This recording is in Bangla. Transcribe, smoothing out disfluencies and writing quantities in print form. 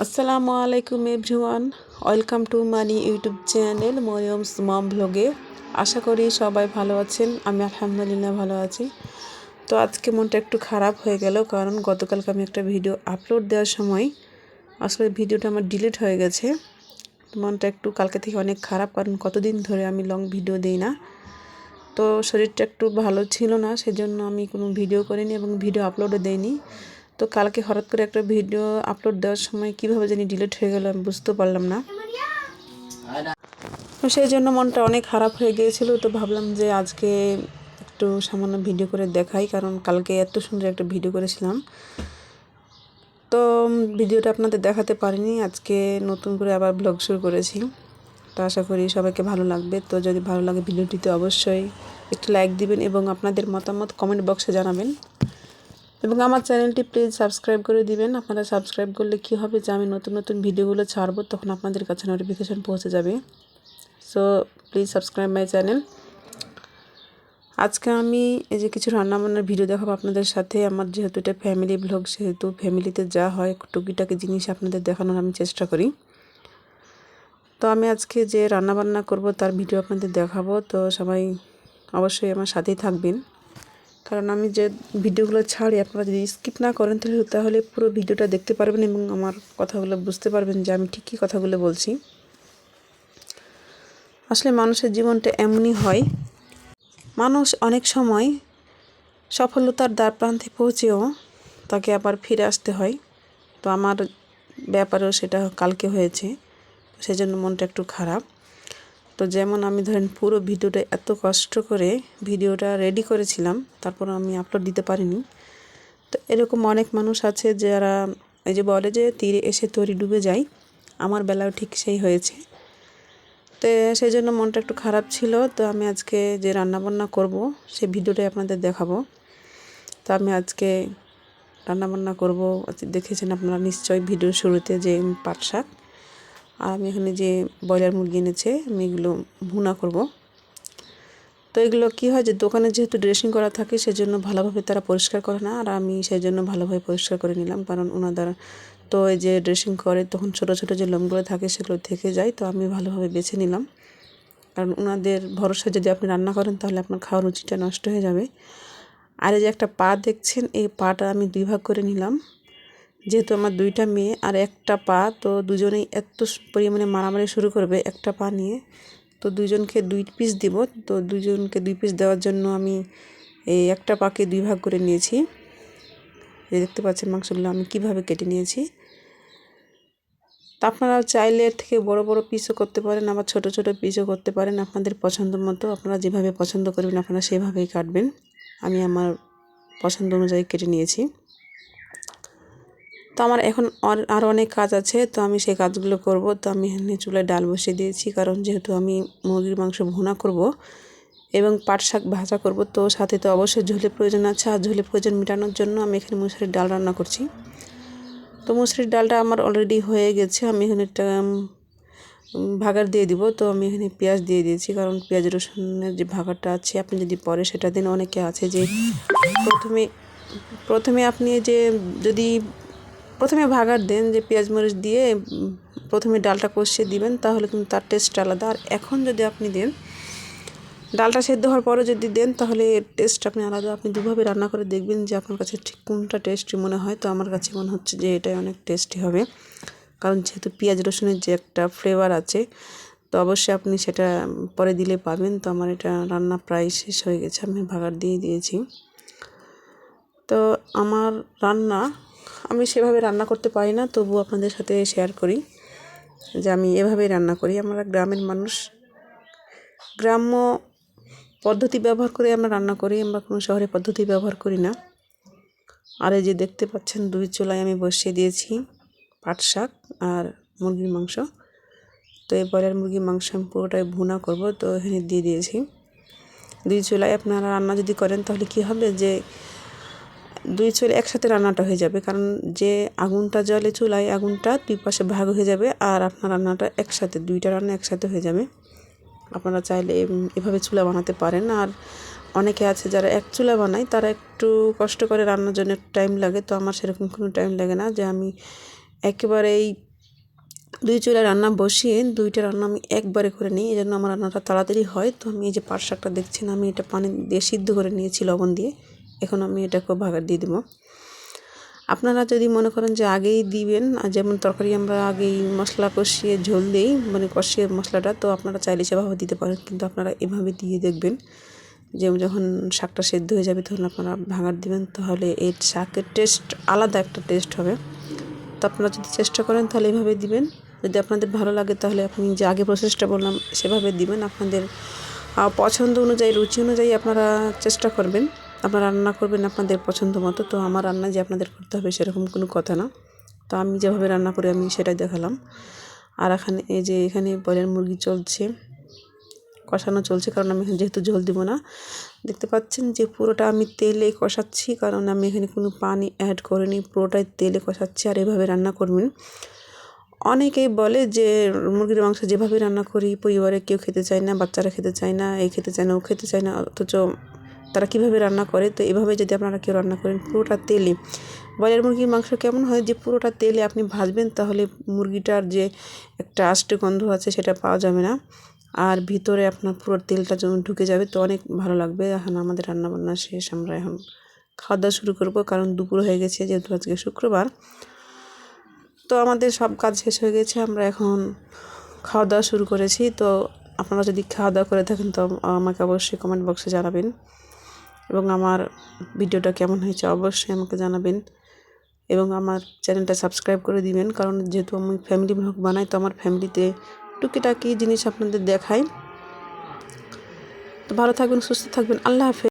আসসালামু আলাইকুম এভরিওয়ান, ওয়েলকাম টু মানি ইউটিউব চ্যানেল মরিয়মস মম ব্লগে। আশা করি সবাই ভালো আছেন। আমি আলহামদুলিল্লাহ ভালো আছি। তো আজকে মনটা একটু খারাপ হয়ে গেল, কারণ গতকালকে আমি একটা ভিডিও আপলোড দেওয়ার সময় আসলে ভিডিওটা আমার ডিলিট হয়ে গেছে। মনটা একটু কালকে থেকে অনেক খারাপ, কারণ কতদিন ধরে আমি লং ভিডিও দিই না। তো শরীরটা একটু ভালো ছিল না, সেজন্য আমি কোনো ভিডিও করিনি এবং ভিডিও আপলোডও দেইনি। তো কালকে হঠাৎ করে একটা ভিডিও আপলোড দেওয়ার সময় কীভাবে জানি ডিলিট হয়ে গেল, আমি বুঝতে পারলাম না। তো সেই জন্য মনটা অনেক খারাপ হয়ে গিয়েছিল। তো ভাবলাম যে আজকে একটু সামান্য ভিডিও করে দেখাই, কারণ কালকে এত সুন্দর একটা ভিডিও করেছিলাম। তো ভিডিওটা আপনাদের দেখাতে পারিনি। আজকে নতুন করে আবার ব্লগ শুরু করেছি। তো আশা করি সবাইকে ভালো লাগবে। তো যদি ভালো লাগে ভিডিওটিতে অবশ্যই একটু লাইক দিবেন এবং আপনাদের মতামত কমেন্ট বক্সে জানাবেন। এবং আমার চ্যানেলটি প্লিজ সাবস্ক্রাইব করে দিবেন। আপনারা সাবস্ক্রাইব করলে কী হবে, যে আমি নতুন নতুন ভিডিওগুলো ছাড়বো তখন আপনাদের কাছে নোটিফিকেশান পৌঁছে যাবে। So please subscribe my channel. আজকে আমি এই যে কিছু রান্নাবান্নার ভিডিও দেখাবো আপনাদের সাথে। আমার যেহেতু এটা ফ্যামিলি ব্লগ, সেহেতু ফ্যামিলিতে যা হয় টুকিটাকি জিনিস আপনাদের দেখানোর আমি চেষ্টা করি। তো আমি আজকে যে রান্নাবান্না করব তার ভিডিও আপনাদের দেখাবো। তো সবাই অবশ্যই আমার সাথেই থাকবেন, কারণ আমি যে ভিডিওগুলো ছাড়ি আপনারা যদি স্কিপ না করেন তাহলে পুরো ভিডিওটা দেখতে পারবেন এবং আমার কথাগুলো বুঝতে পারবেন যে আমি ঠিক কী কথাগুলো বলছি। আসলে মানুষের জীবনটা এমনই হয়, মানুষ অনেক সময় সফলতার দ্বারপ্রান্তে পৌঁছেও তাকে আবার ফিরে আসতে হয়। তো আমার ব্যাপারেও সেটা কালকে হয়েছে, সেজন্য মনটা একটু খারাপ। তো যেমন আমি ধরেন পুরো ভিডিওটা এত কষ্ট করে ভিডিওটা রেডি করেছিলাম, তারপর আমি আপলোড দিতে পারিনি। তো এরকম অনেক মানুষ আছে যারা এই যে বলে যে তীরে এসে তরি ডুবে যায়, আমার বেলাও ঠিক সেই হয়েছে। তো সেই জন্য মনটা একটু খারাপ ছিল। তো আমি আজকে যে রান্নাবান্না করব সেই ভিডিওটাই আপনাদের দেখাবো। তো আমি আজকে রান্নাবান্না করব, দেখেছেন আপনারা নিশ্চয়ই ভিডিওর শুরুতে, যে পাট শাক। আর আমি এখানে যে ব্রয়লার মুরগি এনেছে, আমি এগুলো ভুনা করব। তো এগুলো কী হয়, যে দোকানে যেহেতু ড্রেসিং করা থাকে সেজন্য ভালোভাবে তারা পরিষ্কার করে না, আর আমি সেই জন্য ভালোভাবে পরিষ্কার করে নিলাম। কারণ ওনাদের তো এই যে ড্রেসিং করে তখন ছোট ছোট যে লোমগুলো থাকে সেগুলো থেকে যায়। তো আমি ভালোভাবে বেছে নিলাম, কারণ ওনাদের ভরসা যদি আপনি রান্না করেন তাহলে আপনার খাওয়ার রুচিটা নষ্ট হয়ে যাবে। আর এই যে একটা পা দেখছেন, এই পাটা আমি 2 ভাগ করে নিলাম। যেহেতু আমার 2টা মেয়ে আর একটা পা, তো দুজনেই এত পরিমাণে মারামারি শুরু করবে একটা পা নিয়ে। তো দুজনকে 2 পিস দিব। তো দুজনকে 2 পিস দেওয়ার জন্য আমি এই একটা পাকে 2 ভাগ করে নিয়েছি। এই দেখতে পাচ্ছেন মাংসগুলো আমি কিভাবে কেটে নিয়েছি। তা আপনারা চাইলে এর থেকে বড় বড় পিসও করতে পারেন, আবার ছোট ছোট পিসও করতে পারেন। আপনাদের পছন্দ মতো আপনারা যেভাবে পছন্দ করবেন আপনারা সেভাবেই কাটবেন। আমি আমার পছন্দ অনুযায়ী কেটে নিয়েছি। তো আমার এখন আরও অনেক কাজ আছে, তো আমি সেই কাজগুলো করব। তো আমি এখানে চুলায় ডাল বসিয়ে দিয়েছি, কারণ যেহেতু আমি মুরগির মাংস ভুনা করব এবং পাট শাক ভাজা করব, তো সাথে তো অবশ্যই ঝোলের প্রয়োজন আছে। আর ঝোলের প্রয়োজন মেটানোর জন্য আমি এখানে মুসুরির ডাল রান্না করছি। তো মুসুরির ডালটা আমার অলরেডি হয়ে গেছে। আমি এখানে একটা ভাগার দিয়ে দিব। তো আমি এখানে পেঁয়াজ দিয়ে দিয়েছি, কারণ পেঁয়াজ রসুনের যে ভাগারটা আছে আপনি যদি পরে সেটা দিন। অনেকে আছে যে প্রথমে আপনি যে যদি প্রথমে ভাগার দেন, যে পেঁয়াজ মরিচ দিয়ে প্রথমে ডালটা কষিয়ে দিবেন, তাহলে কিন্তু তার টেস্ট আলাদা। আর এখন যদি আপনি দেন, ডালটা সেদ্ধ হওয়ার পরে যদি দেন, তাহলে টেস্ট আপনি আলাদা। আপনি দুভাবে রান্না করে দেখবেন যে আপনার কাছে ঠিক কোনটা টেস্টি মনে হয়। তো আমার কাছে মনে হচ্ছে যে এটাই অনেক টেস্টি হবে, কারণ যেহেতু পেঁয়াজ রসুনের যে একটা ফ্লেভার আছে, তো অবশ্যই আপনি সেটা পরে দিলে পাবেন। তো আমার এটা রান্না প্রায় শেষ হয়ে গেছে, আমি ভাগার দিয়ে দিয়েছি। তো আমার রান্না আমি সেভাবে রান্না করতে পারি না, তবুও আপনাদের সাথে শেয়ার করি যে আমি এভাবেই রান্না করি। আমরা গ্রামের মানুষ, গ্রাম্য পদ্ধতি ব্যবহার করে আমরা রান্না করি, আমরা কোনো শহরের পদ্ধতি ব্যবহার করি না। আর এই যে দেখতে পাচ্ছেন 2 চুলায় আমি বসিয়ে দিয়েছি পাট শাক আর মুরগির মাংস। তো এই ব্রয়লার মুরগির মাংস আমি পুরোটাই ভুনা করব। তো এখানে দিয়ে দিয়েছি 2 চুলায়। আপনারা রান্না যদি করেন তাহলে কি হবে, যে 2 চুলায় একসাথে রান্নাটা হয়ে যাবে, কারণ যে আগুনটা জ্বলে চুলায়, আগুনটা 2 পাশে ভাগ হয়ে যাবে, আর আপনার রান্নাটা একসাথে 2টা রান্না একসাথে হয়ে যাবে। আপনারা চাইলে এভাবে চুলা বানাতে পারেন। আর অনেকে আছে যারা এক চুলা বানায়, তারা একটু কষ্ট করে রান্নার জন্য টাইম লাগে। তো আমার সেরকম কোনো টাইম লাগে না, যে আমি একেবারেই 2 চুলায় রান্না বসিয়ে 2টা রান্না আমি একবারে করে নিই, এই জন্য আমার রান্নাটা তাড়াতাড়ি হয়। তো আমি এই যে পাট শাকটা দেখছেন, আমি এটা পানি দিয়ে সিদ্ধ করে নিয়েছি লবণ দিয়ে। এখন আমি এটাকে ভাগার দিয়ে দেবো। আপনারা যদি মনে করেন যে আগেই দিবেন, যেমন তরকারি আমরা আগেই মশলা কষিয়ে ঝোল দিই, মানে কষিয়ে মশলাটা, তো আপনারা চাইলে সেভাবে দিতে পারেন, কিন্তু আপনারা এভাবে দিয়ে দেখবেন যে যখন শাকটা সেদ্ধ হয়ে যাবে তখন আপনারা ভাঙার দিবেন, তাহলে এই শাকের টেস্ট আলাদা একটা টেস্ট হবে। তো আপনারা যদি চেষ্টা করেন তাহলে এভাবে দিবেন। যদি আপনাদের ভালো লাগে তাহলে আপনি যে আগে প্রসেসটা বললাম সেভাবে দিবেন। আপনাদের পছন্দ অনুযায়ী, রুচি অনুযায়ী আপনারা চেষ্টা করবেন, আপনারা রান্না করবেন আপনাদের পছন্দ মতো। তো আমার রান্না যে আপনাদের করতে হবে সেরকম কোনো কথা না। তো আমি যেভাবে রান্না করি আমি সেটাই দেখালাম। আর এখানে ব্রয়লার মুরগি চলছে, কষানো চলছে, কারণ আমি যেহেতু ঝোল দিব না। দেখতে পাচ্ছেন যে পুরোটা আমি তেলে কষাচ্ছি, কারণ আমি এখানে কোনো পানি অ্যাড করিনি, পুরোটাই তেলে কষাচ্ছি। আর এভাবে রান্না করবেন। অনেকেই বলে যে মুরগির মাংস যেভাবে রান্না করি পরিবারে কেউ খেতে চায় না, বাচ্চারা খেতে চায় না, এই খেতে চায় না, ও খেতে চায় না, অথচ তারা কীভাবে রান্না করে। তো এভাবে যদি আপনারা কেউ রান্না করেন পুরোটা তেলে, ব্রয়লার মুরগির মাংস কেমন হয় যে পুরোটা তেলে আপনি ভাজবেন, তাহলে মুরগিটার যে একটা আষ্টে গন্ধ আছে সেটা পাওয়া যাবে না, আর ভিতরে আপনার পুরো তেলটা যখন ঢুকে যাবে তো অনেক ভালো লাগবে। এখন আমাদের রান্নাবান্না শেষ, আমরা এখন খাওয়া দাওয়া শুরু করবো, কারণ দুপুর হয়ে গেছে, যেহেতু আজকে শুক্রবার। তো আমাদের সব কাজ শেষ হয়ে গেছে, আমরা এখন খাওয়া দাওয়া শুরু করেছি। তো আপনারা যদি খাওয়া দাওয়া করে থাকেন তো আমাকে অবশ্যই কমেন্ট বক্সে জানাবেন, এবং আমার ভিডিওটা কেমন হয়েছে অবশ্যই আমাকে জানাবেন, এবং আমার চ্যানেলটা সাবস্ক্রাইব করে দিবেন, কারণ যেহেতু আমি ফ্যামিলি ব্লগ বানাই, তো আমার ফ্যামিলিতে টুকিটাকি জিনিস আপনাদের দেখাই। তো ভালো থাকবেন, সুস্থ থাকবেন, আল্লাহ হাফেজ।